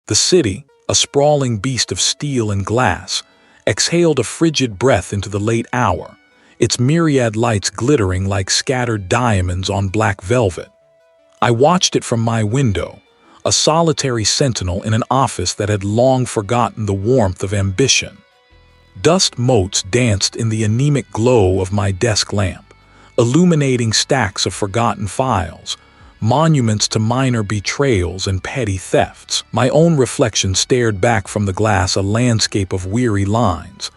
The city, a sprawling beast of steel and glass, exhaled a frigid breath into the late hour, its myriad lights glittering like scattered diamonds on black velvet. I watched it from my window, a solitary sentinel in an office that had long forgotten the warmth of ambition. Dust motes danced in the anemic glow of my desk lamp, illuminating stacks of forgotten files, monuments to minor betrayals and petty thefts. My own reflection stared back from the glass, a landscape of weary lines,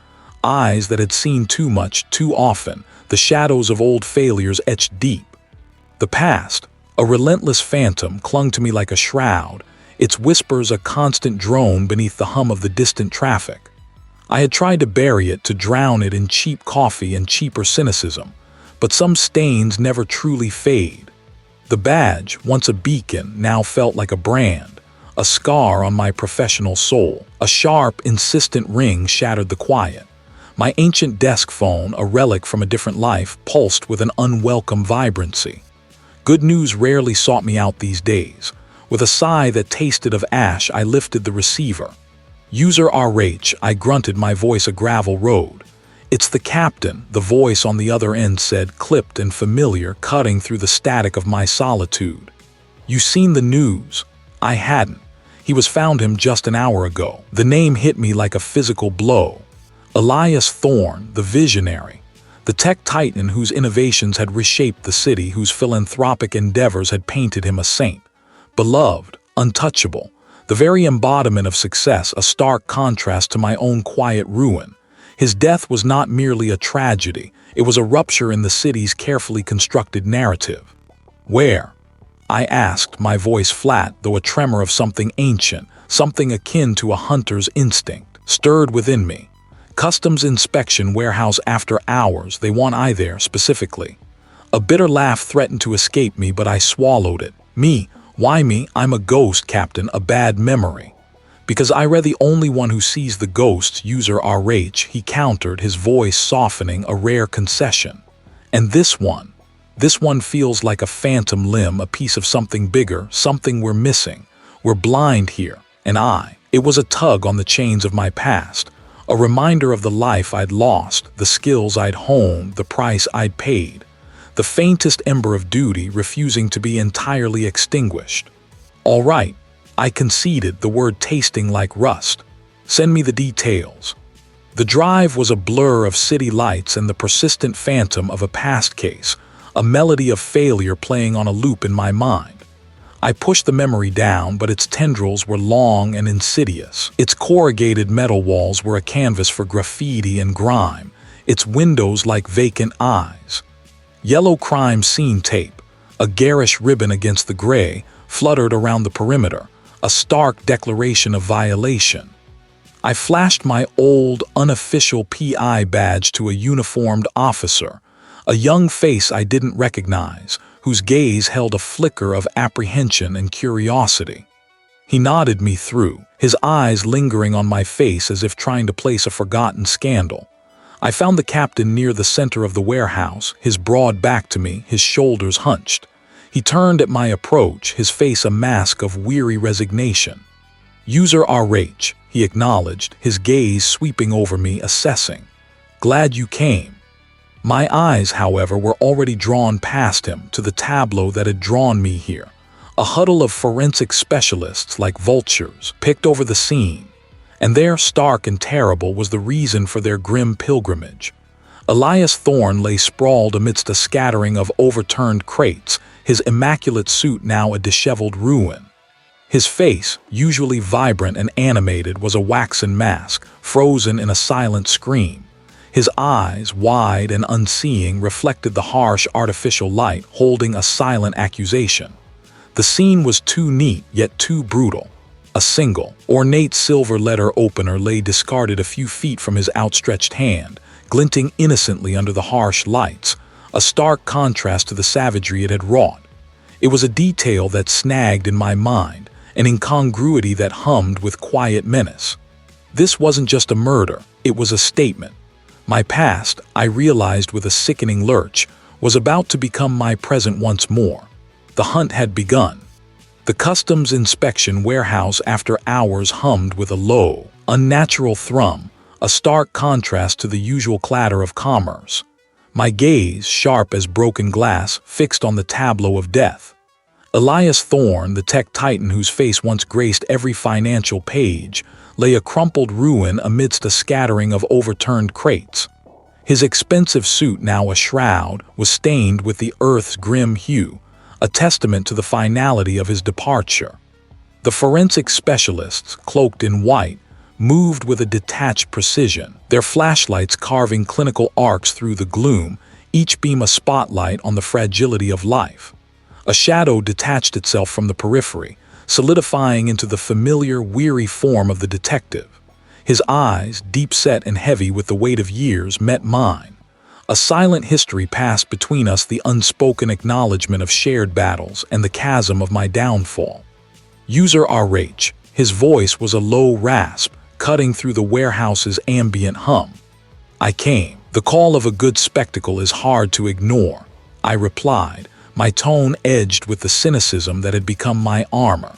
eyes that had seen too much, too often, the shadows of old failures etched deep. The past, a relentless phantom, clung to me like a shroud, its whispers a constant drone beneath the hum of the distant traffic. I had tried to bury it, to drown it in cheap coffee and cheaper cynicism, but some stains never truly fade. The badge, once a beacon, now felt like a brand, a scar on my professional soul. A sharp, insistent ring shattered the quiet. My ancient desk phone, a relic from a different life, pulsed with an unwelcome vibrancy. Good news rarely sought me out these days. With a sigh that tasted of ash, I lifted the receiver. UserRH, I grunted, my voice a gravel road. "It's the captain," the voice on the other end said, clipped and familiar, cutting through the static of my solitude. "You seen the news?" I hadn't. "He was found him just an hour ago." The name hit me like a physical blow. Elias Thorne, the visionary. The tech titan whose innovations had reshaped the city, whose philanthropic endeavors had painted him a saint. Beloved, untouchable, the very embodiment of success, a stark contrast to my own quiet ruin. His death was not merely a tragedy, it was a rupture in the city's carefully constructed narrative. "Where?" I asked, my voice flat, though a tremor of something ancient, something akin to a hunter's instinct, stirred within me. "Customs inspection warehouse after hours, they want I there specifically." A bitter laugh threatened to escape me, but I swallowed it. "Me? Why me? I'm a ghost, Captain, a bad memory." "Because I read the only one who sees the ghosts, UserRH," he countered, his voice softening, a rare concession. "And this one feels like a phantom limb, a piece of something bigger, something we're missing. We're blind here, and it was a tug on the chains of my past. A reminder of the life I'd lost, the skills I'd honed, the price I'd paid. The faintest ember of duty refusing to be entirely extinguished. "All right," I conceded, the word tasting like rust. "Send me the details." The drive was a blur of city lights and the persistent phantom of a past case, a melody of failure playing on a loop in my mind. I pushed the memory down, but its tendrils were long and insidious. Its corrugated metal walls were a canvas for graffiti and grime, its windows like vacant eyes. Yellow crime scene tape, a garish ribbon against the gray, fluttered around the perimeter, a stark declaration of violation. I flashed my old, unofficial PI badge to a uniformed officer, a young face I didn't recognize, whose gaze held a flicker of apprehension and curiosity. He nodded me through, his eyes lingering on my face as if trying to place a forgotten scandal. I found the captain near the center of the warehouse, his broad back to me, his shoulders hunched. He turned at my approach, his face a mask of weary resignation. "UserRH," he acknowledged, his gaze sweeping over me, assessing. "Glad you came." My eyes, however, were already drawn past him to the tableau that had drawn me here. A huddle of forensic specialists like vultures picked over the scene, and there, stark and terrible, was the reason for their grim pilgrimage. Elias Thorne lay sprawled amidst a scattering of overturned crates, his immaculate suit now a disheveled ruin. His face, usually vibrant and animated, was a waxen mask, frozen in a silent scream. His eyes, wide and unseeing, reflected the harsh artificial light, holding a silent accusation. The scene was too neat, yet too brutal. A single, ornate silver letter opener lay discarded a few feet from his outstretched hand, glinting innocently under the harsh lights, a stark contrast to the savagery it had wrought. It was a detail that snagged in my mind, an incongruity that hummed with quiet menace. This wasn't just a murder, it was a statement. My past, I realized with a sickening lurch, was about to become my present once more. The hunt had begun. The customs inspection warehouse after hours hummed with a low, unnatural thrum, a stark contrast to the usual clatter of commerce. My gaze, sharp as broken glass, fixed on the tableau of death. Elias Thorne, the tech titan whose face once graced every financial page, lay a crumpled ruin amidst a scattering of overturned crates. His expensive suit, now a shroud, was stained with the earth's grim hue, a testament to the finality of his departure. The forensic specialists, cloaked in white, moved with a detached precision, their flashlights carving clinical arcs through the gloom, each beam a spotlight on the fragility of life. A shadow detached itself from the periphery, solidifying into the familiar, weary form of the detective. His eyes, deep-set and heavy with the weight of years, met mine. A silent history passed between us, the unspoken acknowledgement of shared battles and the chasm of my downfall. UserRH, his voice was a low rasp, cutting through the warehouse's ambient hum. I came. The call of a good spectacle is hard to ignore, I replied, my tone edged with the cynicism that had become my armor.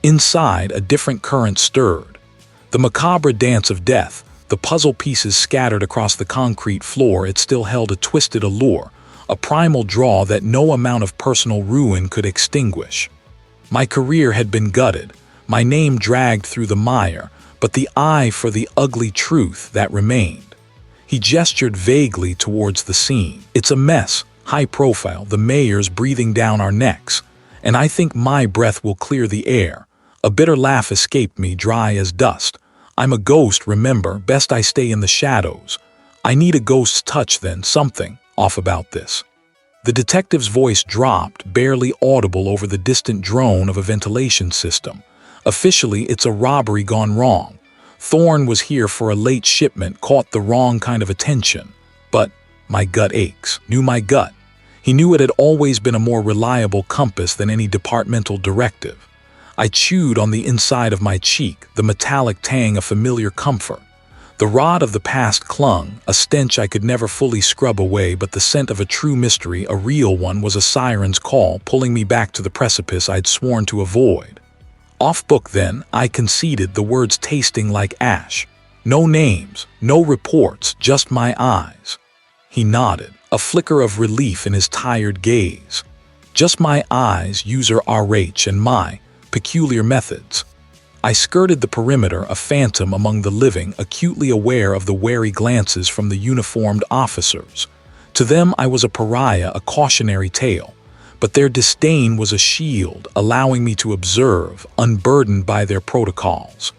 Inside, a different current stirred. The macabre dance of death, the puzzle pieces scattered across the concrete floor, it still held a twisted allure, a primal draw that no amount of personal ruin could extinguish. My career had been gutted, my name dragged through the mire, but the eye for the ugly truth that remained. He gestured vaguely towards the scene. It's a mess, high profile, the mayor's breathing down our necks, and I think my breath will clear the air. A bitter laugh escaped me, dry as dust. I'm a ghost, remember, best I stay in the shadows. I need a ghost's touch then, something off about this. The detective's voice dropped, barely audible over the distant drone of a ventilation system. Officially, it's a robbery gone wrong. Thorne was here for a late shipment, caught the wrong kind of attention. But my gut aches, knew my gut. He knew it had always been a more reliable compass than any departmental directive. I chewed on the inside of my cheek, the metallic tang of familiar comfort. The rot of the past clung, a stench I could never fully scrub away, but the scent of a true mystery, a real one, was a siren's call, pulling me back to the precipice I'd sworn to avoid. Off book then, I conceded, the words tasting like ash. No names, no reports, just my eyes. He nodded, a flicker of relief in his tired gaze. Just my eyes, UserRH, and my peculiar methods. I skirted the perimeter, a phantom among the living, acutely aware of the wary glances from the uniformed officers. To them I was a pariah, a cautionary tale. But their disdain was a shield, allowing me to observe, unburdened by their protocols.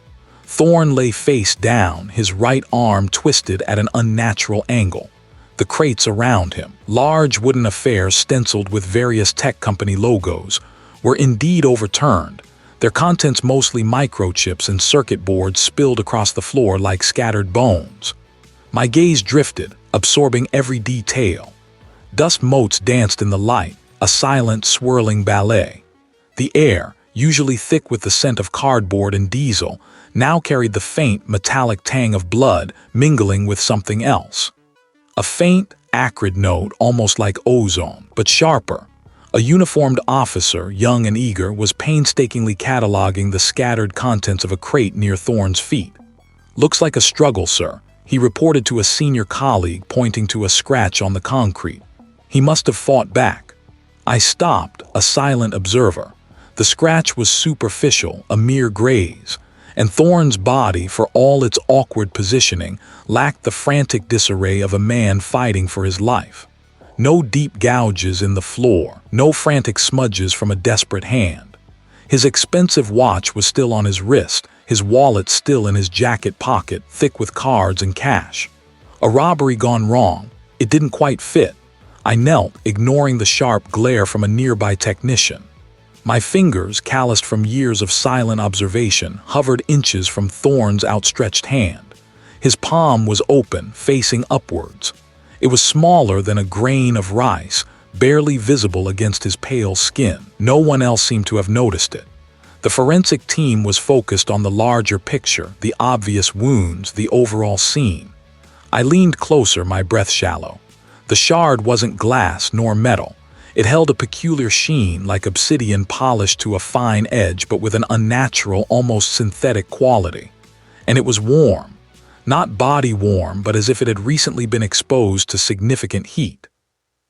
Thorne lay face down, his right arm twisted at an unnatural angle. The crates around him, large wooden affairs stenciled with various tech company logos, were indeed overturned, their contents mostly microchips and circuit boards spilled across the floor like scattered bones. My gaze drifted, absorbing every detail. Dust motes danced in the light, a silent, swirling ballet. The air, usually thick with the scent of cardboard and diesel, now carried the faint, metallic tang of blood mingling with something else. A faint, acrid note, almost like ozone, but sharper. A uniformed officer, young and eager, was painstakingly cataloging the scattered contents of a crate near Thorne's feet. "Looks like a struggle, sir," he reported to a senior colleague, pointing to a scratch on the concrete. "He must have fought back." I stopped, a silent observer. The scratch was superficial, a mere graze, and Thorne's body, for all its awkward positioning, lacked the frantic disarray of a man fighting for his life. No deep gouges in the floor, no frantic smudges from a desperate hand. His expensive watch was still on his wrist, his wallet still in his jacket pocket, thick with cards and cash. A robbery gone wrong. It didn't quite fit. I knelt, ignoring the sharp glare from a nearby technician. My fingers, calloused from years of silent observation, hovered inches from Thorne's outstretched hand. His palm was open, facing upwards. It was smaller than a grain of rice, barely visible against his pale skin. No one else seemed to have noticed it. The forensic team was focused on the larger picture, the obvious wounds, the overall scene. I leaned closer, my breath shallow. The shard wasn't glass nor metal. It held a peculiar sheen, like obsidian polished to a fine edge, but with an unnatural, almost synthetic quality. And it was warm. Not body warm, but as if it had recently been exposed to significant heat.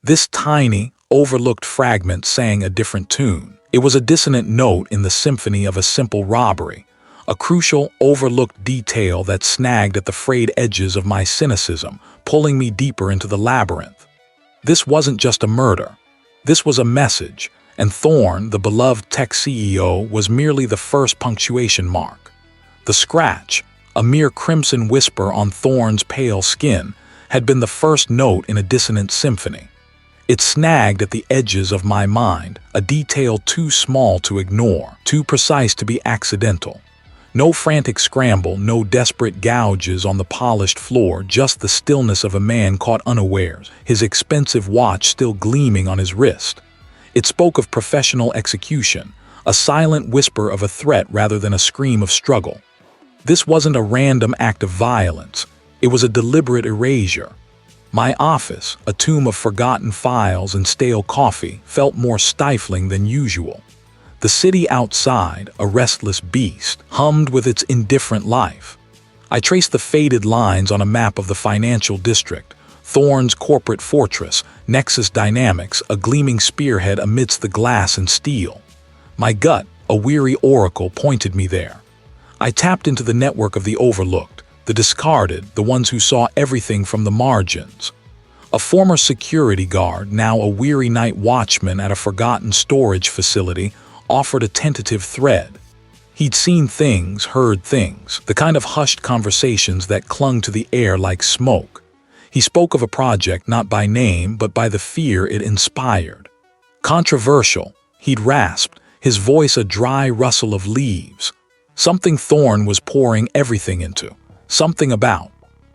This tiny, overlooked fragment sang a different tune. It was a dissonant note in the symphony of a simple robbery, a crucial, overlooked detail that snagged at the frayed edges of my cynicism, pulling me deeper into the labyrinth. This wasn't just a murder. This was a message, and Thorne, the beloved tech CEO, was merely the first punctuation mark. The scratch, a mere crimson whisper on Thorne's pale skin, had been the first note in a dissonant symphony. It snagged at the edges of my mind, a detail too small to ignore, too precise to be accidental. No frantic scramble, no desperate gouges on the polished floor, just the stillness of a man caught unawares, his expensive watch still gleaming on his wrist. It spoke of professional execution, a silent whisper of a threat rather than a scream of struggle. This wasn't a random act of violence. It was a deliberate erasure. My office, a tomb of forgotten files and stale coffee, felt more stifling than usual. The city outside, a restless beast, hummed with its indifferent life. I traced the faded lines on a map of the financial district, Thorne's corporate fortress, Nexus Dynamics, a gleaming spearhead amidst the glass and steel. My gut, a weary oracle, pointed me there. I tapped into the network of the overlooked, the discarded, the ones who saw everything from the margins. A former security guard, now a weary night watchman at a forgotten storage facility, offered a tentative thread. He'd seen things, heard things, the kind of hushed conversations that clung to the air like smoke. He spoke of a project not by name, but by the fear it inspired. Controversial, he'd rasped, his voice a dry rustle of leaves. Something Thorne was pouring everything into, something about.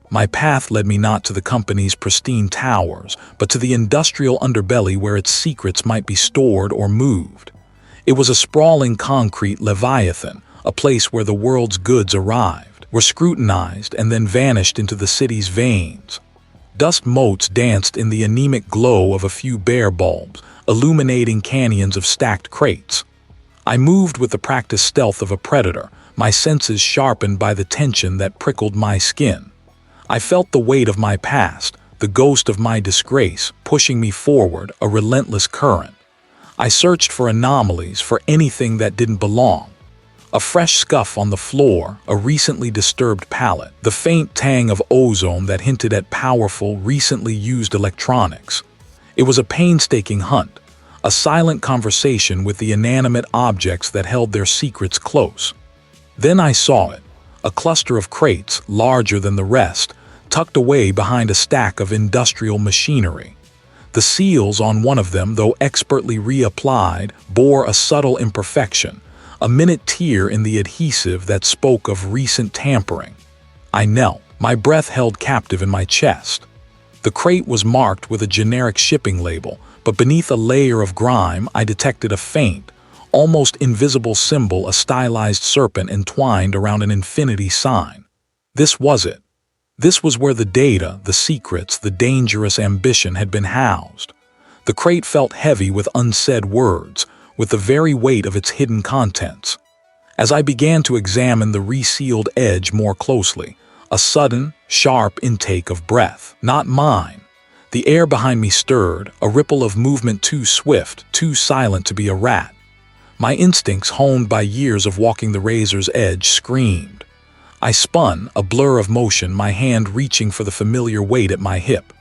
My path led me not to the company's pristine towers, but to the industrial underbelly where its secrets might be stored or moved. It was a sprawling concrete leviathan, a place where the world's goods arrived, were scrutinized, and then vanished into the city's veins. Dust motes danced in the anemic glow of a few bare bulbs, illuminating canyons of stacked crates. I moved with the practiced stealth of a predator, my senses sharpened by the tension that prickled my skin. I felt the weight of my past, the ghost of my disgrace, pushing me forward, a relentless current. I searched for anomalies, for anything that didn't belong. A fresh scuff on the floor, a recently disturbed pallet, the faint tang of ozone that hinted at powerful, recently used electronics. It was a painstaking hunt, a silent conversation with the inanimate objects that held their secrets close. Then I saw it, a cluster of crates, larger than the rest, tucked away behind a stack of industrial machinery. The seals on one of them, though expertly reapplied, bore a subtle imperfection, a minute tear in the adhesive that spoke of recent tampering. I knelt, my breath held captive in my chest. The crate was marked with a generic shipping label, but beneath a layer of grime I detected a faint, almost invisible symbol, a stylized serpent entwined around an infinity sign. This was it. This was where the data, the secrets, the dangerous ambition had been housed. The crate felt heavy with unsaid words, with the very weight of its hidden contents. As I began to examine the resealed edge more closely, a sudden, sharp intake of breath, not mine. The air behind me stirred, a ripple of movement too swift, too silent to be a rat. My instincts, honed by years of walking the razor's edge, screamed. I spun, a blur of motion, my hand reaching for the familiar weight at my hip.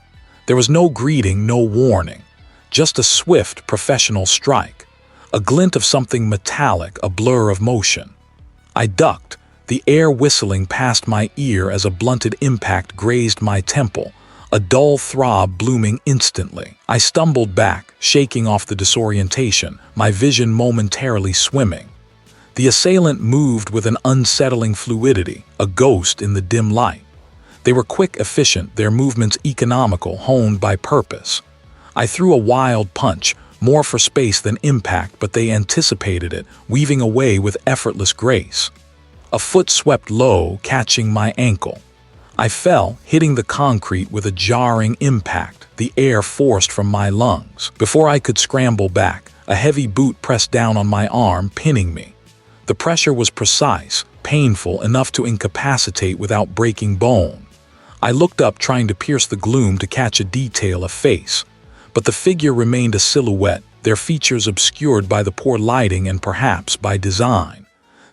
There was no greeting, no warning, just a swift, professional strike, a glint of something metallic, a blur of motion. I ducked, the air whistling past my ear as a blunted impact grazed my temple, a dull throb blooming instantly. I stumbled back, shaking off the disorientation, my vision momentarily swimming. The assailant moved with an unsettling fluidity, a ghost in the dim light. They were quick, efficient, their movements economical, honed by purpose. I threw a wild punch, more for space than impact, but they anticipated it, weaving away with effortless grace. A foot swept low, catching my ankle. I fell, hitting the concrete with a jarring impact, the air forced from my lungs. Before I could scramble back, a heavy boot pressed down on my arm, pinning me. The pressure was precise, painful enough to incapacitate without breaking bone. I looked up, trying to pierce the gloom to catch a detail, a face. But the figure remained a silhouette, their features obscured by the poor lighting and perhaps by design.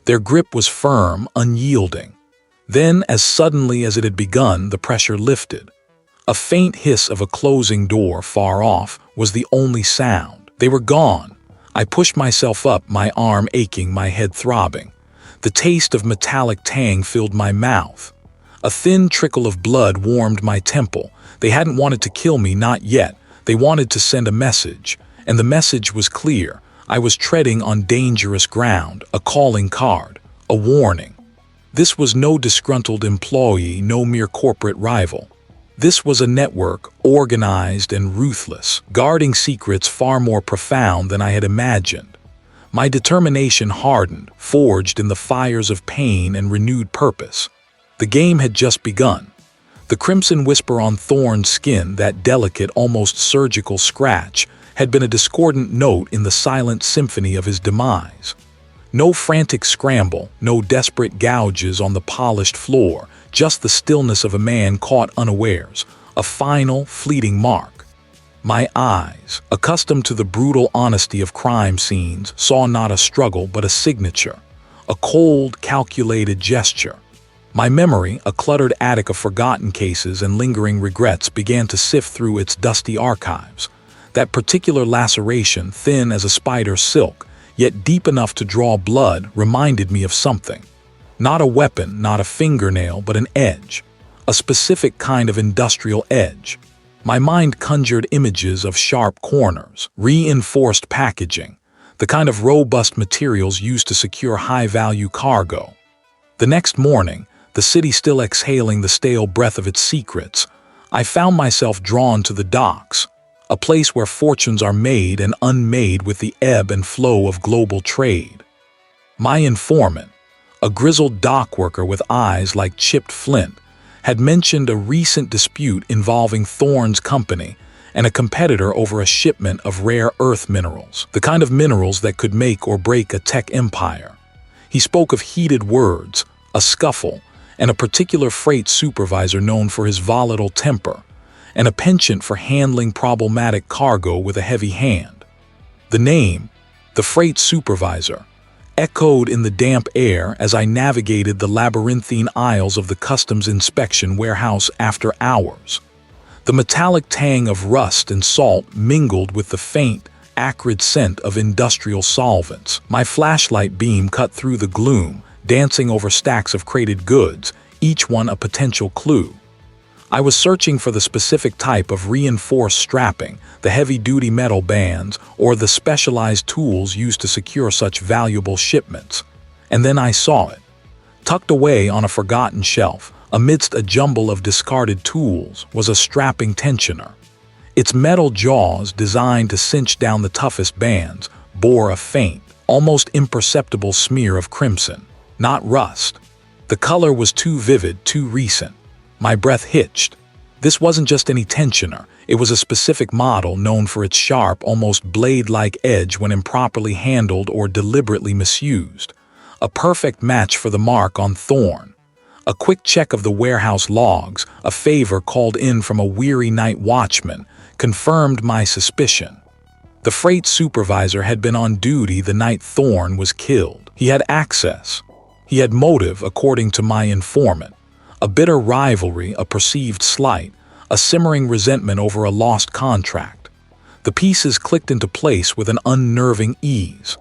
Their grip was firm, unyielding. Then, as suddenly as it had begun, the pressure lifted. A faint hiss of a closing door far off was the only sound. They were gone. I pushed myself up, my arm aching, my head throbbing. The taste of metallic tang filled my mouth. A thin trickle of blood warmed my temple. They hadn't wanted to kill me, not yet. They wanted to send a message. And the message was clear. I was treading on dangerous ground, a calling card, a warning. This was no disgruntled employee, no mere corporate rival. This was a network, organized and ruthless, guarding secrets far more profound than I had imagined. My determination hardened, forged in the fires of pain and renewed purpose. The game had just begun. The crimson whisper on Thorne's skin, that delicate, almost surgical scratch, had been a discordant note in the silent symphony of his demise. No frantic scramble, no desperate gouges on the polished floor, just the stillness of a man caught unawares, a final, fleeting mark. My eyes, accustomed to the brutal honesty of crime scenes, saw not a struggle but a signature, a cold, calculated gesture. My memory, a cluttered attic of forgotten cases and lingering regrets, began to sift through its dusty archives. That particular laceration, thin as a spider's silk, yet deep enough to draw blood, reminded me of something. Not a weapon, not a fingernail, but an edge. A specific kind of industrial edge. My mind conjured images of sharp corners, reinforced packaging, the kind of robust materials used to secure high-value cargo. The next morning, the city still exhaling the stale breath of its secrets, I found myself drawn to the docks, a place where fortunes are made and unmade with the ebb and flow of global trade. My informant, a grizzled dock worker with eyes like chipped flint, had mentioned a recent dispute involving Thorne's company and a competitor over a shipment of rare earth minerals, the kind of minerals that could make or break a tech empire. He spoke of heated words, a scuffle, and a particular freight supervisor known for his volatile temper, and a penchant for handling problematic cargo with a heavy hand. The name, the freight supervisor, echoed in the damp air as I navigated the labyrinthine aisles of the customs inspection warehouse after hours. The metallic tang of rust and salt mingled with the faint, acrid scent of industrial solvents. My flashlight beam cut through the gloom, dancing over stacks of crated goods, each one a potential clue. I was searching for the specific type of reinforced strapping, the heavy-duty metal bands, or the specialized tools used to secure such valuable shipments. And then I saw it. Tucked away on a forgotten shelf, amidst a jumble of discarded tools, was a strapping tensioner. Its metal jaws, designed to cinch down the toughest bands, bore a faint, almost imperceptible smear of crimson, not rust. The color was too vivid, too recent. My breath hitched. This wasn't just any tensioner. It was a specific model known for its sharp, almost blade-like edge when improperly handled or deliberately misused. A perfect match for the mark on Thorne. A quick check of the warehouse logs, a favor called in from a weary night watchman, confirmed my suspicion. The freight supervisor had been on duty the night Thorne was killed. He had access. He had motive, according to my informant. A bitter rivalry, a perceived slight, a simmering resentment over a lost contract. The pieces clicked into place with an unnerving ease.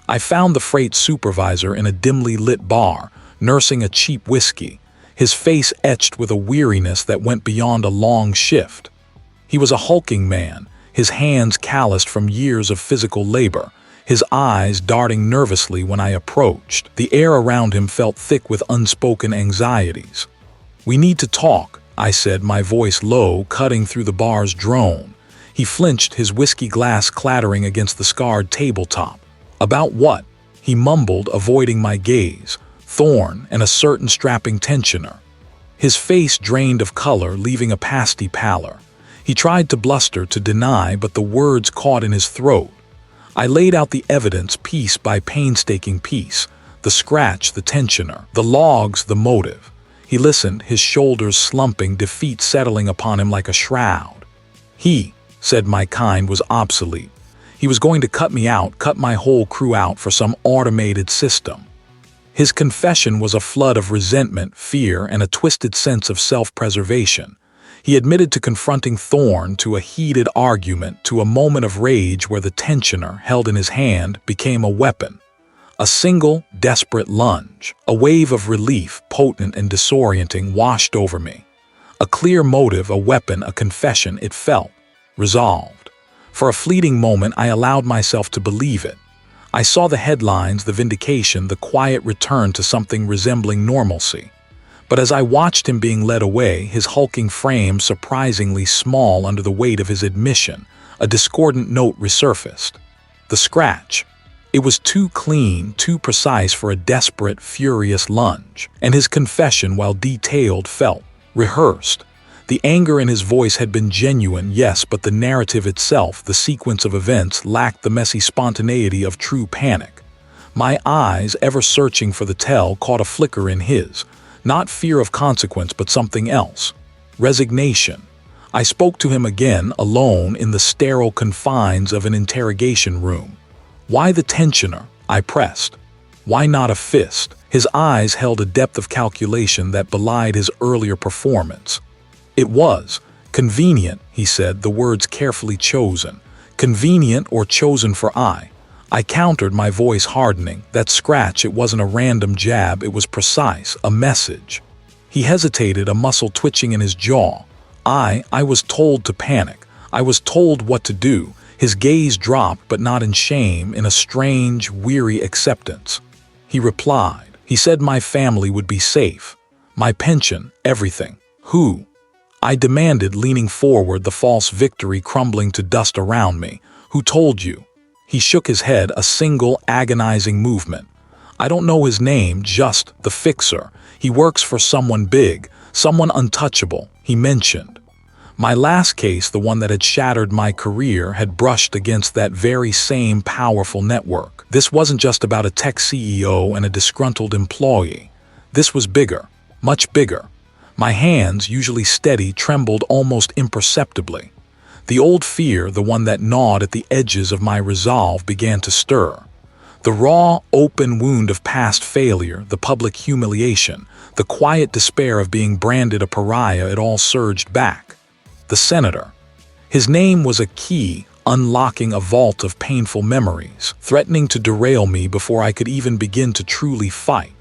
I found the freight supervisor in a dimly lit bar, nursing a cheap whiskey, his face etched with a weariness that went beyond a long shift. He was a hulking man, his hands calloused from years of physical labor, his eyes darting nervously when I approached. The air around him felt thick with unspoken anxieties. "We need to talk," I said, my voice low, cutting through the bar's drone. He flinched, his whiskey glass clattering against the scarred tabletop. "About what?" he mumbled, avoiding my gaze. "Thorne and a certain strapping tensioner." His face drained of color, leaving a pasty pallor. He tried to bluster, to deny, but the words caught in his throat. I laid out the evidence piece by painstaking piece. The scratch, the tensioner, the logs, the motive. He listened, his shoulders slumping, defeat settling upon him like a shroud. He said my kind was obsolete. He was going to cut me out, cut my whole crew out for some automated system. His confession was a flood of resentment, fear, and a twisted sense of self-preservation. He admitted to confronting Thorne, to a heated argument, to a moment of rage where the tensioner, held in his hand, became a weapon. A single, desperate lunge. A wave of relief, potent and disorienting, washed over me. A clear motive, a weapon, a confession, it felt resolved. For a fleeting moment, I allowed myself to believe it. I saw the headlines, the vindication, the quiet return to something resembling normalcy. But as I watched him being led away, his hulking frame surprisingly small under the weight of his admission, a discordant note resurfaced. The scratch. It was too clean, too precise for a desperate, furious lunge, and his confession, while detailed, felt rehearsed. The anger in his voice had been genuine, yes, but the narrative itself, the sequence of events, lacked the messy spontaneity of true panic. My eyes, ever searching for the tell, caught a flicker in his. Not fear of consequence, but something else. Resignation. I spoke to him again, alone, in the sterile confines of an interrogation room. Why the tensioner? I pressed. Why not a fist? His eyes held a depth of calculation that belied his earlier performance. It was convenient, he said, the words carefully chosen. Convenient or chosen for I. I countered, my voice hardening. That scratch, it wasn't a random jab, it was precise, a message. He hesitated, a muscle twitching in his jaw. I was told to panic. I was told what to do. His gaze dropped, but not in shame, in a strange, weary acceptance. He replied. He said my family would be safe. My pension, everything. Who? I demanded, leaning forward, the false victory crumbling to dust around me. Who told you? He shook his head, a single, agonizing movement. I don't know his name, just the fixer. He works for someone big, someone untouchable, he mentioned. My last case, the one that had shattered my career, had brushed against that very same powerful network. This wasn't just about a tech CEO and a disgruntled employee. This was bigger, much bigger. My hands, usually steady, trembled almost imperceptibly. The old fear, the one that gnawed at the edges of my resolve, began to stir. The raw, open wound of past failure, the public humiliation, the quiet despair of being branded a pariah, it all surged back. The senator. His name was a key, unlocking a vault of painful memories, threatening to derail me before I could even begin to truly fight.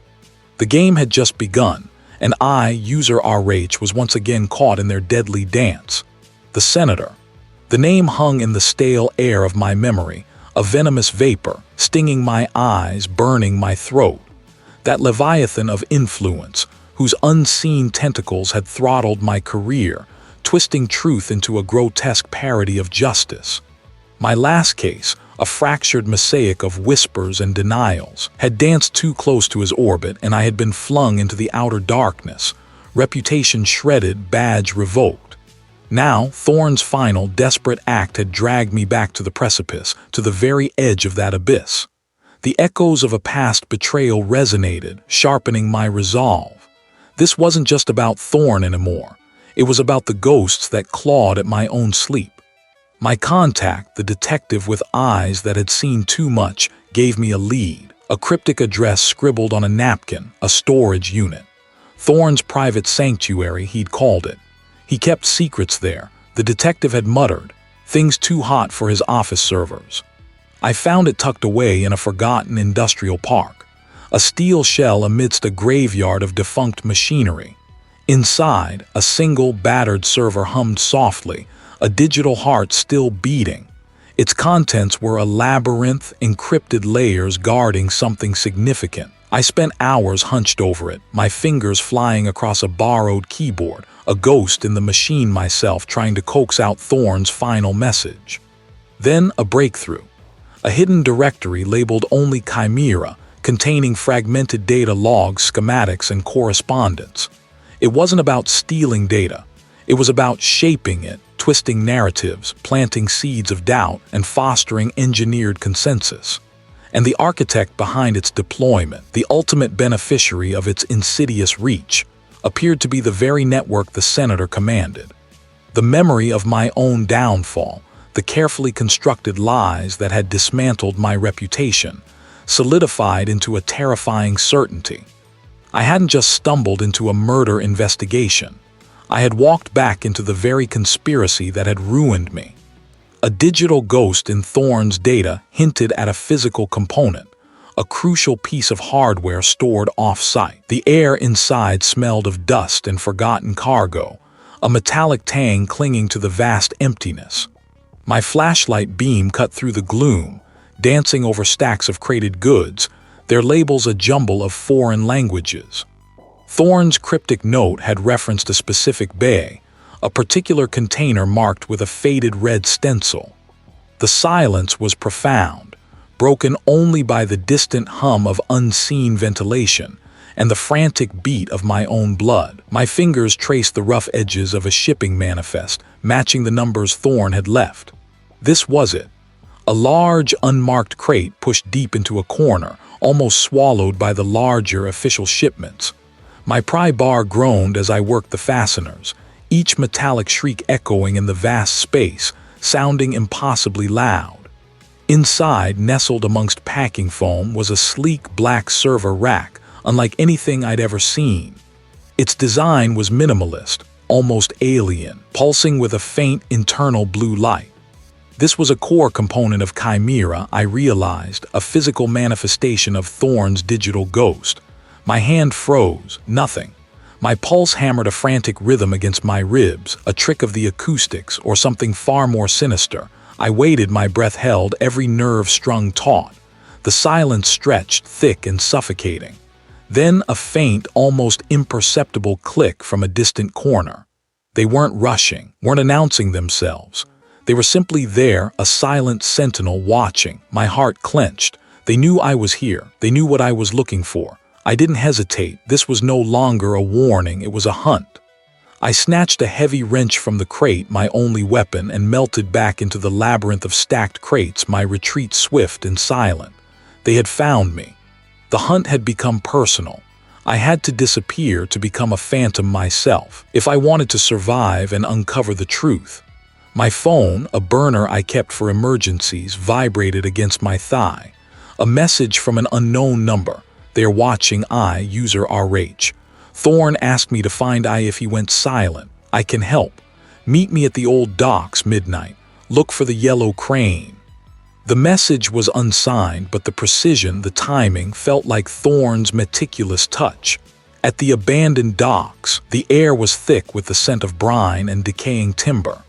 The game had just begun, and I, UserRH, was once again caught in their deadly dance. The senator. The name hung in the stale air of my memory, a venomous vapor, stinging my eyes, burning my throat. That leviathan of influence, whose unseen tentacles had throttled my career, twisting truth into a grotesque parody of justice. My last case, a fractured mosaic of whispers and denials, had danced too close to his orbit, and I had been flung into the outer darkness, reputation shredded, badge revoked. Now, Thorne's final, desperate act had dragged me back to the precipice, to the very edge of that abyss. The echoes of a past betrayal resonated, sharpening my resolve. This wasn't just about Thorne anymore. It was about the ghosts that clawed at my own sleep. My contact, the detective with eyes that had seen too much, gave me a lead. A cryptic address scribbled on a napkin, a storage unit. Thorne's private sanctuary, he'd called it. He kept secrets there, the detective had muttered, things too hot for his office servers. I found it tucked away in a forgotten industrial park, a steel shell amidst a graveyard of defunct machinery. Inside, a single battered server hummed softly, a digital heart still beating. Its contents were a labyrinth, encrypted layers guarding something significant. I spent hours hunched over it, my fingers flying across a borrowed keyboard, a ghost in the machine myself trying to coax out Thorne's final message. Then a breakthrough. A hidden directory labeled only Chimera, containing fragmented data logs, schematics, and correspondence. It wasn't about stealing data. It was about shaping it, twisting narratives, planting seeds of doubt, and fostering engineered consensus. And the architect behind its deployment, the ultimate beneficiary of its insidious reach, appeared to be the very network the senator commanded. The memory of my own downfall, the carefully constructed lies that had dismantled my reputation, solidified into a terrifying certainty. I hadn't just stumbled into a murder investigation. I had walked back into the very conspiracy that had ruined me. A digital ghost in Thorne's data hinted at a physical component, a crucial piece of hardware stored off-site. The air inside smelled of dust and forgotten cargo, a metallic tang clinging to the vast emptiness. My flashlight beam cut through the gloom, dancing over stacks of crated goods, their labels a jumble of foreign languages. Thorne's cryptic note had referenced a specific bay, a particular container marked with a faded red stencil. The silence was profound, broken only by the distant hum of unseen ventilation and the frantic beat of my own blood. My fingers traced the rough edges of a shipping manifest, matching the numbers Thorne had left. This was it. A large, unmarked crate pushed deep into a corner, almost swallowed by the larger official shipments. My pry bar groaned as I worked the fasteners, each metallic shriek echoing in the vast space, sounding impossibly loud. Inside, nestled amongst packing foam, was a sleek black server rack, unlike anything I'd ever seen. Its design was minimalist, almost alien, pulsing with a faint internal blue light. This was a core component of Chimera, I realized, a physical manifestation of Thorne's digital ghost. My hand froze, nothing. My pulse hammered a frantic rhythm against my ribs, a trick of the acoustics or something far more sinister. I waited, my breath held, every nerve strung taut. The silence stretched, thick and suffocating. Then a faint, almost imperceptible click from a distant corner. They weren't rushing, weren't announcing themselves. They were simply there, a silent sentinel watching. My heart clenched. They knew I was here. They knew what I was looking for. I didn't hesitate. This was no longer a warning, it was a hunt. I snatched a heavy wrench from the crate, my only weapon, and melted back into the labyrinth of stacked crates, my retreat swift and silent. They had found me. The hunt had become personal. I had to disappear to become a phantom myself, if I wanted to survive and uncover the truth. My phone, a burner I kept for emergencies, vibrated against my thigh. A message from an unknown number. They're watching I, UserRH. Thorne asked me to find I if he went silent. I can help. Meet me at the old docks midnight. Look for the yellow crane. The message was unsigned, but the precision, the timing, felt like Thorne's meticulous touch. At the abandoned docks, the air was thick with the scent of brine and decaying timber.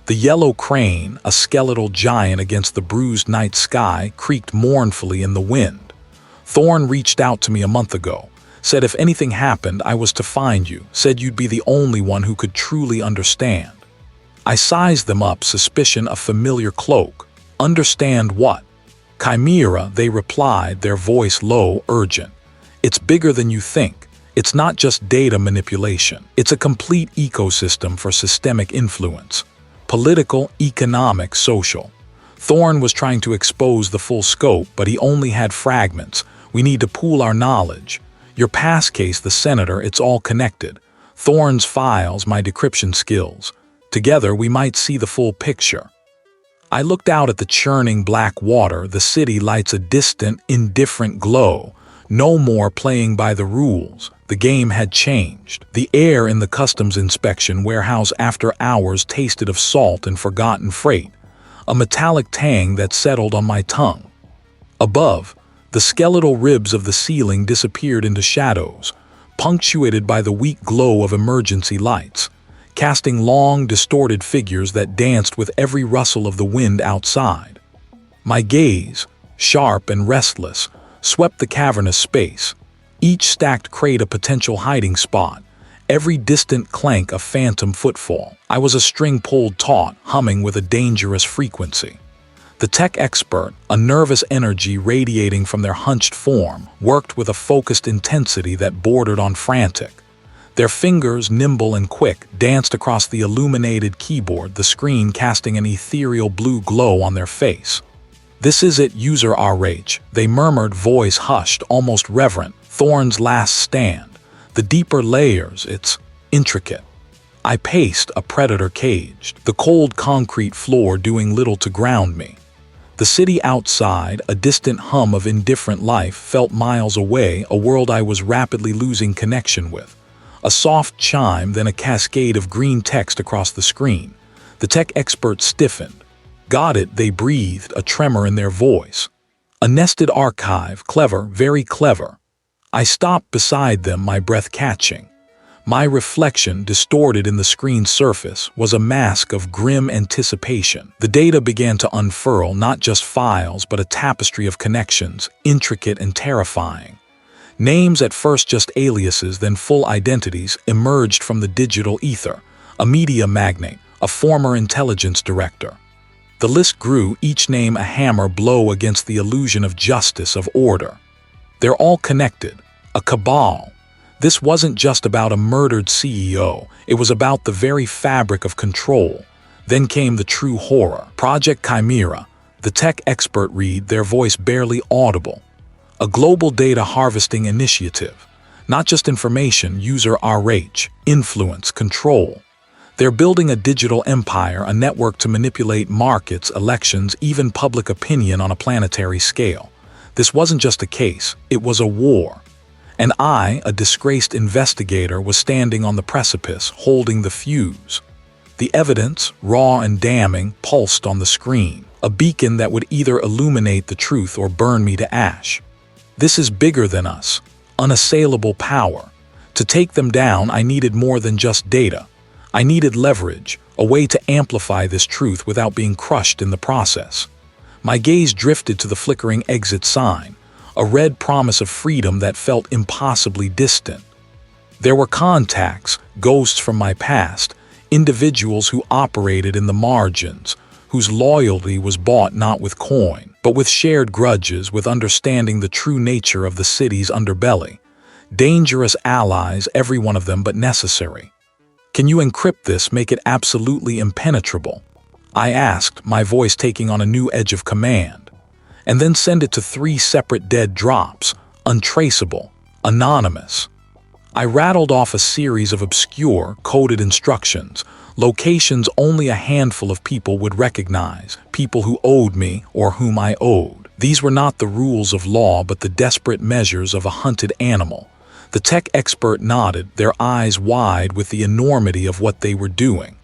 The yellow crane, a skeletal giant against the bruised night sky, creaked mournfully in the wind. Thorne reached out to me a month ago, said if anything happened, I was to find you, said you'd be the only one who could truly understand. I sized them up, suspicion a familiar cloak. Understand what? Chimera, they replied, their voice low, urgent. It's bigger than you think. It's not just data manipulation. It's a complete ecosystem for systemic influence. Political, economic, social. Thorne was trying to expose the full scope, but he only had fragments. We need to pool our knowledge. Your past case, the senator, it's all connected. Thorne's files, my decryption skills. Together, we might see the full picture. I looked out at the churning black water. The city lights a distant, indifferent glow. No more playing by the rules. The game had changed. The air in the customs inspection warehouse after hours tasted of salt and forgotten freight, a metallic tang that settled on my tongue. Above, the skeletal ribs of the ceiling disappeared into shadows, punctuated by the weak glow of emergency lights, casting long, distorted figures that danced with every rustle of the wind outside. My gaze, sharp and restless, swept the cavernous space, each stacked crate a potential hiding spot, every distant clank a phantom footfall. I was a string pulled taut, humming with a dangerous frequency. The tech expert, a nervous energy radiating from their hunched form, worked with a focused intensity that bordered on frantic. Their fingers, nimble and quick, danced across the illuminated keyboard, the screen casting an ethereal blue glow on their face. "This is it, UserRH," they murmured, voice hushed, almost reverent. "Thorne's last stand. The deeper layers, it's intricate." I paced, a predator caged, the cold concrete floor doing little to ground me. The city outside, a distant hum of indifferent life, felt miles away, a world I was rapidly losing connection with. A soft chime, then a cascade of green text across the screen. The tech expert stiffened. "Got it," they breathed, a tremor in their voice. "A nested archive, clever, very clever." I stopped beside them, my breath catching. My reflection, distorted in the screen's surface, was a mask of grim anticipation. The data began to unfurl, not just files, but a tapestry of connections, intricate and terrifying. Names, at first just aliases, then full identities, emerged from the digital ether. A media magnate, a former intelligence director. The list grew, each name a hammer blow against the illusion of justice, of order. They're all connected. A cabal. This wasn't just about a murdered CEO, it was about the very fabric of control. Then came the true horror. Project Chimera, the tech expert read, their voice barely audible. A global data harvesting initiative. Not just information, UserRH, influence, control. They're building a digital empire, a network to manipulate markets, elections, even public opinion on a planetary scale. This wasn't just a case, it was a war. And I, a disgraced investigator, was standing on the precipice, holding the fuse. The evidence, raw and damning, pulsed on the screen, a beacon that would either illuminate the truth or burn me to ash. This is bigger than us, unassailable power. To take them down, I needed more than just data. I needed leverage, a way to amplify this truth without being crushed in the process. My gaze drifted to the flickering exit sign, a red promise of freedom that felt impossibly distant. There were contacts, ghosts from my past, individuals who operated in the margins, whose loyalty was bought not with coin, but with shared grudges, with understanding the true nature of the city's underbelly. Dangerous allies, every one of them, but necessary. "Can you encrypt this, make it absolutely impenetrable?" I asked, my voice taking on a new edge of command. "And then send it to 3 separate dead drops, untraceable, anonymous." I rattled off a series of obscure, coded instructions, locations only a handful of people would recognize, people who owed me or whom I owed. These were not the rules of law, but the desperate measures of a hunted animal. The tech expert nodded, their eyes wide with the enormity of what they were doing.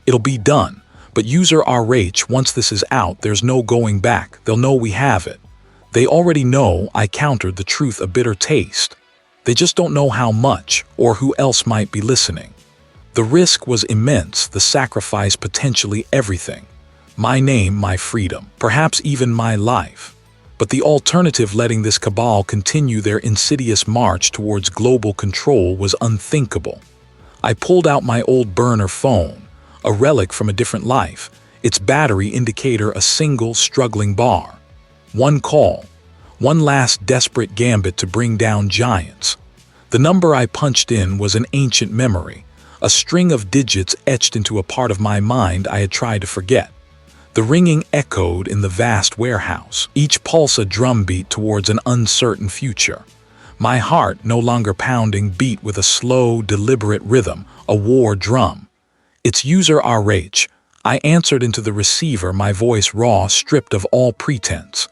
"It'll be done. But UserRH, once this is out, there's no going back. They'll know we have it. They already know," I countered, the truth a bitter taste. "They just don't know how much, or who else might be listening." The risk was immense, the sacrifice potentially everything. My name, my freedom, perhaps even my life. But the alternative, letting this cabal continue their insidious march towards global control, was unthinkable. I pulled out my old burner phone, a relic from a different life, its battery indicator a single, struggling bar. One call, one last desperate gambit to bring down giants. The number I punched in was an ancient memory, a string of digits etched into a part of my mind I had tried to forget. The ringing echoed in the vast warehouse, each pulse a drumbeat towards an uncertain future. My heart, no longer pounding, beat with a slow, deliberate rhythm, a war drum. "It's UserRH." I answered into the receiver, my voice raw, stripped of all pretense.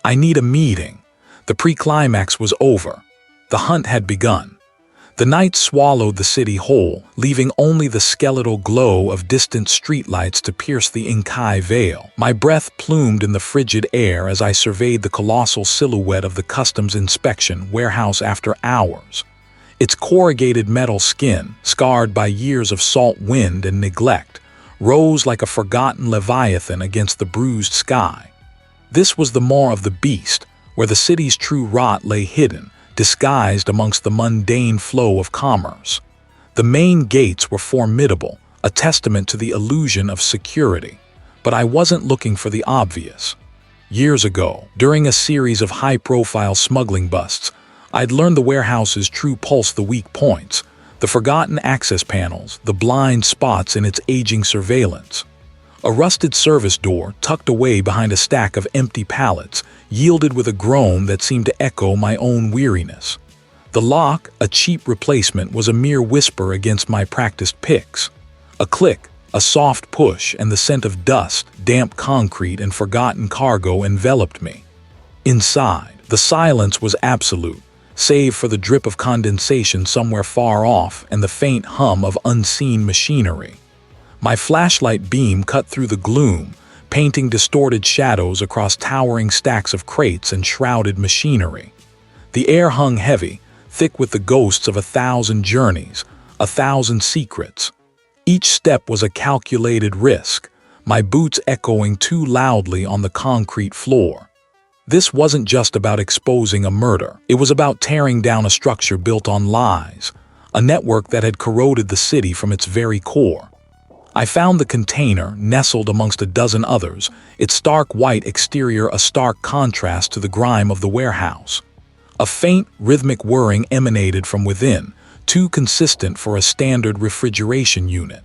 "I need a meeting." The pre-climax was over. The hunt had begun. The night swallowed the city whole, leaving only the skeletal glow of distant streetlights to pierce the Inkai veil. My breath plumed in the frigid air as I surveyed the colossal silhouette of the customs inspection warehouse after hours. Its corrugated metal skin, scarred by years of salt wind and neglect, rose like a forgotten leviathan against the bruised sky. This was the maw of the beast, where the city's true rot lay hidden, disguised amongst the mundane flow of commerce. The main gates were formidable, a testament to the illusion of security. But I wasn't looking for the obvious. Years ago, during a series of high-profile smuggling busts, I'd learned the warehouse's true pulse, the weak points, The forgotten access panels, the blind spots in its aging surveillance. A rusted service door, tucked away behind a stack of empty pallets, yielded with a groan that seemed to echo my own weariness. The lock, a cheap replacement, was a mere whisper against my practiced picks. A click, a soft push, and the scent of dust, damp concrete, and forgotten cargo enveloped me. Inside, the silence was absolute, save for the drip of condensation somewhere far off and the faint hum of unseen machinery. My flashlight beam cut through the gloom, painting distorted shadows across towering stacks of crates and shrouded machinery. The air hung heavy, thick with the ghosts of 1,000 journeys, 1,000 secrets. Each step was a calculated risk, my boots echoing too loudly on the concrete floor. This wasn't just about exposing a murder. It was about tearing down a structure built on lies, a network that had corroded the city from its very core. I found the container, nestled amongst a dozen others, its stark white exterior a stark contrast to the grime of the warehouse. A faint, rhythmic whirring emanated from within, too consistent for a standard refrigeration unit.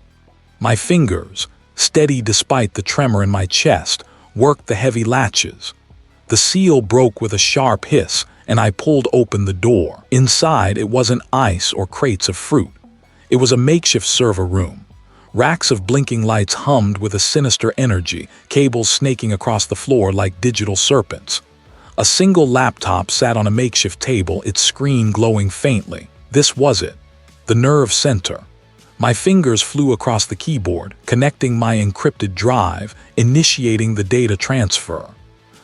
My fingers, steady despite the tremor in my chest, worked the heavy latches. The seal broke with a sharp hiss, and I pulled open the door. Inside, it wasn't ice or crates of fruit. It was a makeshift server room. Racks of blinking lights hummed with a sinister energy, cables snaking across the floor like digital serpents. A single laptop sat on a makeshift table, its screen glowing faintly. This was it, the nerve center. My fingers flew across the keyboard, connecting my encrypted drive, initiating the data transfer.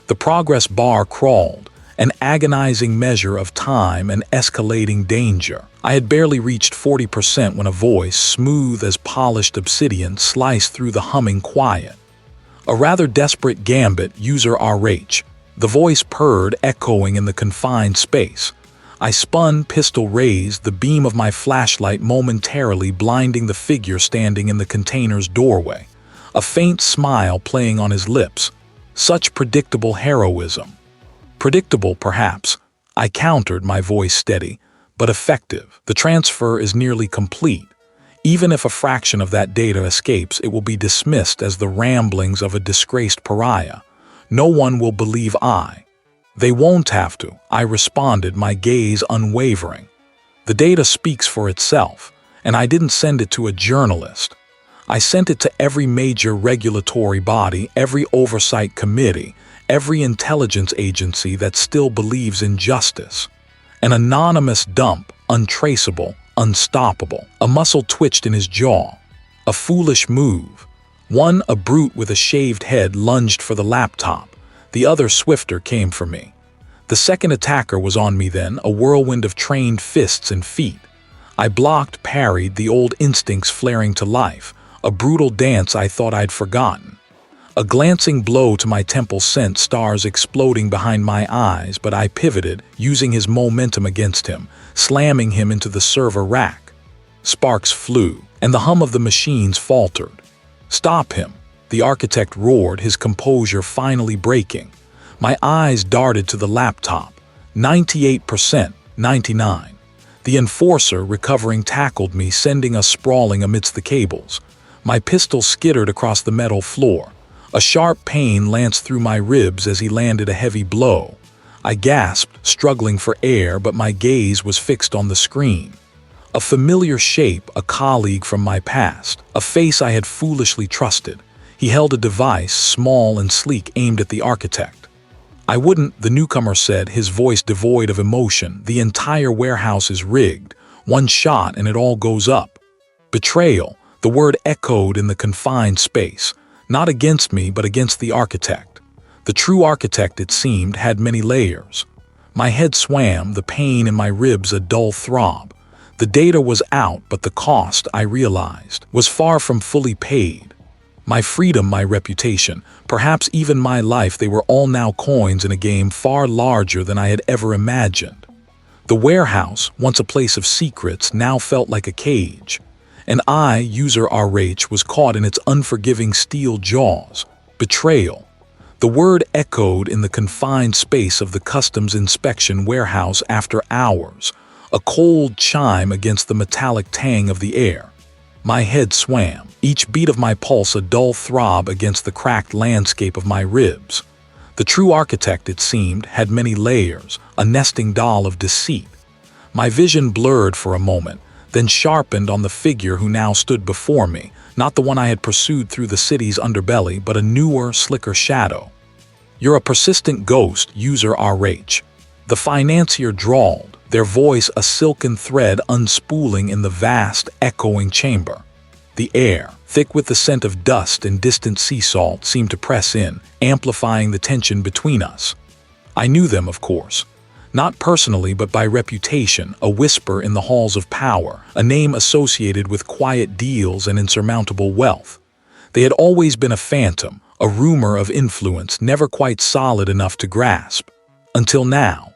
The progress bar crawled, an agonizing measure of time and escalating danger. I had barely reached 40% when a voice, smooth as polished obsidian, sliced through the humming quiet. A rather desperate gambit, UserRH. The voice purred, echoing in the confined space. I spun, pistol raised, the beam of my flashlight momentarily blinding the figure standing in the container's doorway. A faint smile playing on his lips. Such predictable heroism. Predictable, perhaps. I countered, my voice steady, but effective. The transfer is nearly complete. Even if a fraction of that data escapes, it will be dismissed as the ramblings of a disgraced pariah. No one will believe I. They won't have to, I responded, my gaze unwavering. The data speaks for itself, and I didn't send it to a journalist. I sent it to every major regulatory body, every oversight committee, every intelligence agency that still believes in justice. An anonymous dump, untraceable, unstoppable. A muscle twitched in his jaw. A foolish move. One, a brute with a shaved head, lunged for the laptop. The other, swifter, came for me. The second attacker was on me then, a whirlwind of trained fists and feet. I blocked, parried, the old instincts flaring to life, a brutal dance I thought I'd forgotten. A glancing blow to my temple sent stars exploding behind my eyes, but I pivoted, using his momentum against him, slamming him into the server rack. Sparks flew, and the hum of the machines faltered. Stop him, the architect roared, his composure finally breaking. My eyes darted to the laptop. 98%, 99. The enforcer, recovering, tackled me, sending us sprawling amidst the cables. My pistol skittered across the metal floor. A sharp pain lanced through my ribs as he landed a heavy blow. I gasped, struggling for air, but my gaze was fixed on the screen. A familiar shape, a colleague from my past, a face I had foolishly trusted. He held a device, small and sleek, aimed at the architect. I wouldn't, the newcomer said, his voice devoid of emotion. The entire warehouse is rigged. One shot and it all goes up. Betrayal, the word echoed in the confined space. Not against me, but against the architect. The true architect, it seemed, had many layers. My head swam, the pain in my ribs a dull throb. The data was out, but the cost, I realized, was far from fully paid. My freedom, my reputation, perhaps even my life, they were all now coins in a game far larger than I had ever imagined. The warehouse, once a place of secrets, now felt like a cage. And I, UserRH, was caught in its unforgiving steel jaws. Betrayal. The word echoed in the confined space of the customs inspection warehouse after hours. a cold chime against the metallic tang of the air. My head swam, each beat of my pulse a dull throb against the cracked landscape of my ribs. The true architect, it seemed, had many layers, a nesting doll of deceit. My vision blurred for a moment, then sharpened on the figure who now stood before me, not the one I had pursued through the city's underbelly, but a newer, slicker shadow. "You're a persistent ghost, UserRH," the financier drawled, their voice a silken thread unspooling in the vast, echoing chamber. The air, thick with the scent of dust and distant sea salt, seemed to press in, amplifying the tension between us. I knew them, of course. Not personally, but by reputation, a whisper in the halls of power, a name associated with quiet deals and insurmountable wealth. They had always been a phantom, a rumor of influence never quite solid enough to grasp. Until now.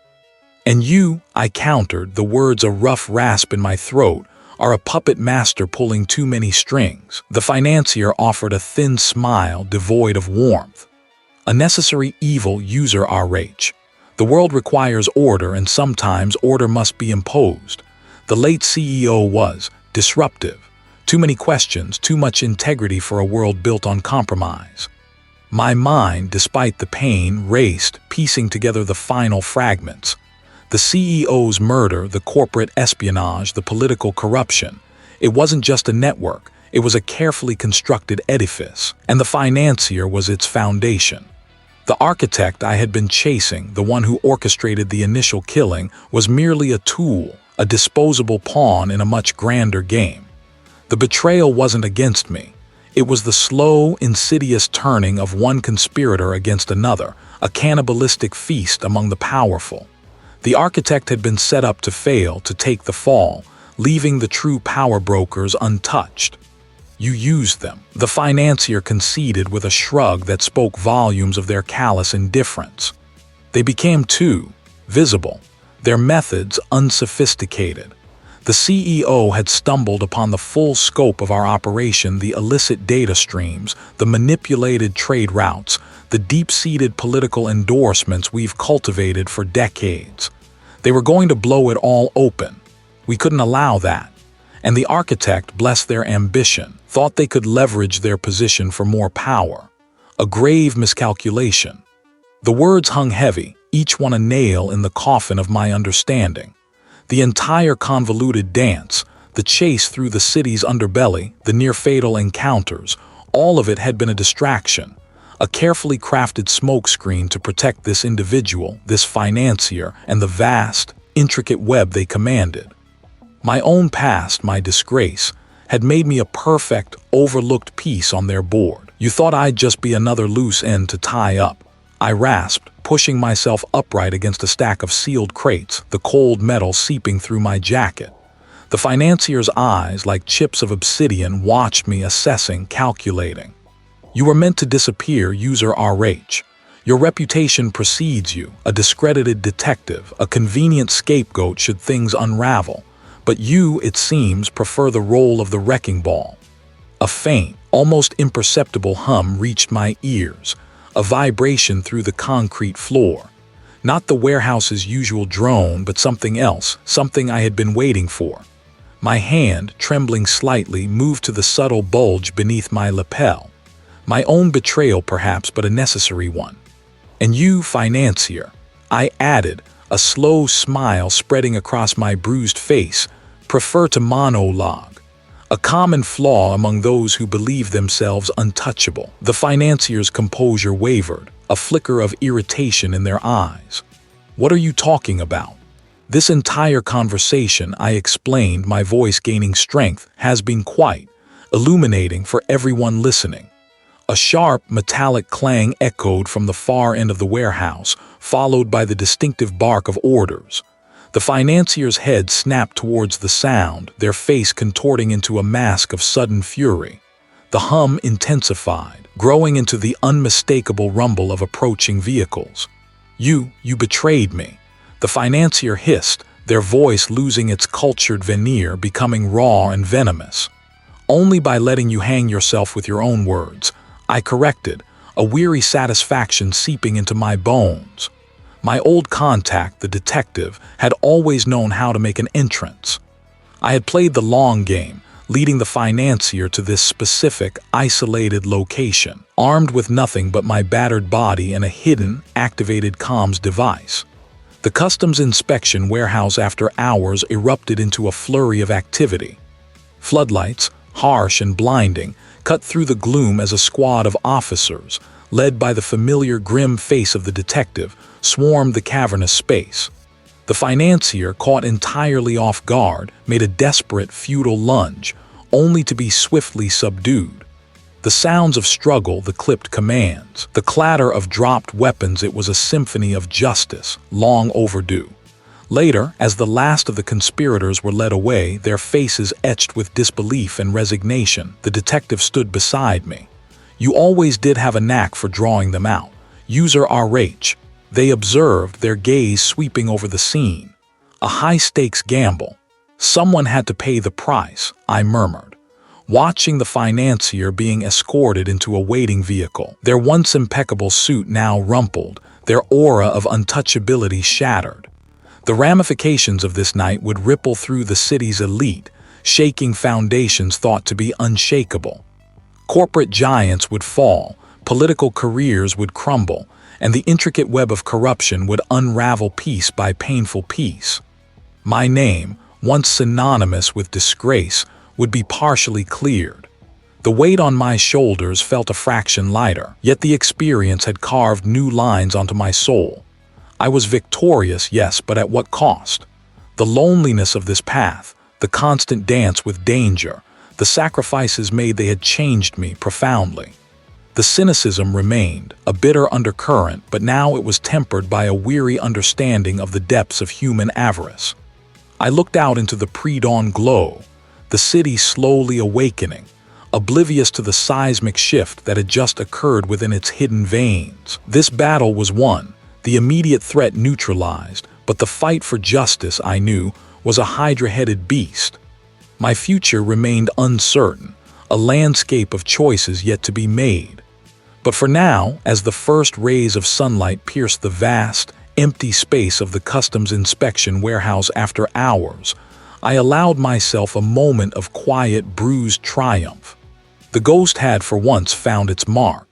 "And you," I countered, the words a rough rasp in my throat, "are a puppet master pulling too many strings." The financier offered a thin smile devoid of warmth. "A necessary evil, UserRH. The world requires order, and sometimes order must be imposed. The late CEO was disruptive. Too many questions, too much integrity for a world built on compromise." My mind, despite the pain, raced, piecing together the final fragments. The CEO's murder, the corporate espionage, the political corruption. It wasn't just a network, it was a carefully constructed edifice, and the financier was its foundation. The architect I had been chasing, the one who orchestrated the initial killing, was merely a tool, a disposable pawn in a much grander game. The betrayal wasn't against me. It was the slow, insidious turning of one conspirator against another, a cannibalistic feast among the powerful. The architect had been set up to fail, to take the fall, leaving the true power brokers untouched. "You used them," the financier conceded with a shrug that spoke volumes of their callous indifference. "They became too visible, their methods unsophisticated. The CEO had stumbled upon the full scope of our operation, the illicit data streams, the manipulated trade routes, the deep-seated political endorsements we've cultivated for decades. They were going to blow it all open. We couldn't allow that. And the architect, bless their ambition, thought they could leverage their position for more power. A grave miscalculation." The words hung heavy, each one a nail in the coffin of my understanding. The entire convoluted dance, the chase through the city's underbelly, the near-fatal encounters, all of it had been a distraction, a carefully crafted smokescreen to protect this individual, this financier, and the vast, intricate web they commanded. My own past, my disgrace, had made me a perfect, overlooked piece on their board. "You thought I'd just be another loose end to tie up," I rasped, pushing myself upright against a stack of sealed crates, the cold metal seeping through my jacket. The financier's eyes, like chips of obsidian, watched me, assessing, calculating. "You were meant to disappear, UserRH. Your reputation precedes you, a discredited detective, a convenient scapegoat should things unravel. But you, it seems, prefer the role of the wrecking ball." A faint, almost imperceptible hum reached my ears, a vibration through the concrete floor. Not the warehouse's usual drone, but something else, something I had been waiting for. My hand, trembling slightly, moved to the subtle bulge beneath my lapel. My own betrayal, perhaps, but a necessary one. "And you, financier," I added, a slow smile spreading across my bruised face, "prefer to monologue. A common flaw among those who believe themselves untouchable." The financier's composure wavered, a flicker of irritation in their eyes. "What are you talking about?" "This entire conversation," I explained, my voice gaining strength, "has been quite illuminating for everyone listening." A sharp, metallic clang echoed from the far end of the warehouse, followed by the distinctive bark of orders. The financier's head snapped towards the sound, their face contorting into a mask of sudden fury. The hum intensified, growing into the unmistakable rumble of approaching vehicles. You betrayed me," the financier hissed, their voice losing its cultured veneer, becoming raw and venomous. "Only by letting you hang yourself with your own words," I corrected, a weary satisfaction seeping into my bones. My old contact, the detective, had always known how to make an entrance. I had played the long game, leading the financier to this specific, isolated location, armed with nothing but my battered body and a hidden, activated comms device. The customs inspection warehouse after hours erupted into a flurry of activity. Floodlights, harsh and blinding, cut through the gloom as a squad of officers, led by the familiar grim face of the detective, swarmed the cavernous space. The financier, caught entirely off guard, made a desperate, futile lunge, only to be swiftly subdued. The sounds of struggle, the clipped commands, the clatter of dropped weapons, it was a symphony of justice, long overdue. Later, as the last of the conspirators were led away, their faces etched with disbelief and resignation, the detective stood beside me. You always did have a knack for drawing them out. UserRH. They observed, their gaze sweeping over the scene. A high-stakes gamble. Someone had to pay the price, I murmured, watching the financier being escorted into a waiting vehicle, their once impeccable suit now rumpled, their aura of untouchability shattered. The ramifications of this night would ripple through the city's elite, shaking foundations thought to be unshakable. Corporate giants would fall, political careers would crumble, and the intricate web of corruption would unravel piece by painful piece. My name, once synonymous with disgrace, would be partially cleared. The weight on my shoulders felt a fraction lighter, yet the experience had carved new lines onto my soul. I was victorious, yes, but at what cost? The loneliness of this path, the constant dance with danger, the sacrifices made, they had changed me profoundly. The cynicism remained, a bitter undercurrent, but now it was tempered by a weary understanding of the depths of human avarice. I looked out into the pre-dawn glow, the city slowly awakening, oblivious to the seismic shift that had just occurred within its hidden veins. This battle was won, the immediate threat neutralized, but the fight for justice, I knew, was a hydra-headed beast. My future remained uncertain, a landscape of choices yet to be made. But for now, as the first rays of sunlight pierced the vast, empty space of the customs inspection warehouse after hours, I allowed myself a moment of quiet, bruised triumph. The ghost had for once found its mark.